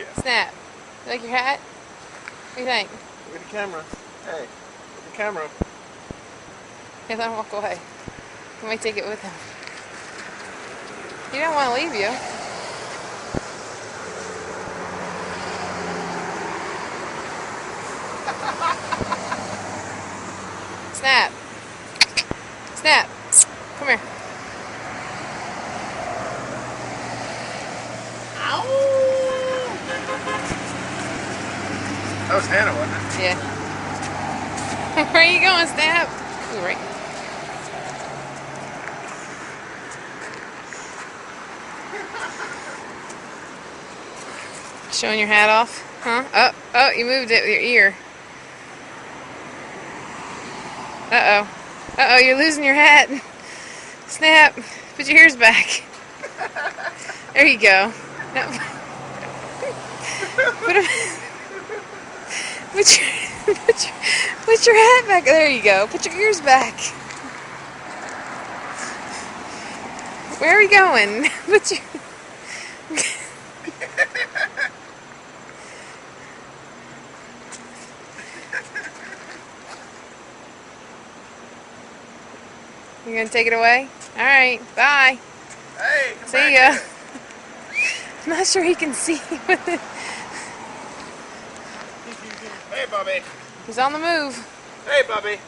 yeah. Snap. You like your hat? What do you think? Look at the camera. Hey, look at the camera. Hey, let him walk away. He might take it with him. He don't want to leave you. Snap. Snap. Come here. Ow! That was Hannah, wasn't it? Yeah. Where are you going, Snap? Ooh, right. Showing your hat off? Huh? Oh, you moved it with your ear. Uh-oh. Uh-oh, you're losing your hat. Snap. Put your ears back. There you go. No. Put your hat back. There you go. Put your ears back. Where are we going? Put your... You're gonna take it away? Alright, bye. Hey, come See back ya. here. I'm not sure he can see with it. Hey, Bubby. He's on the move. Hey, Bubby.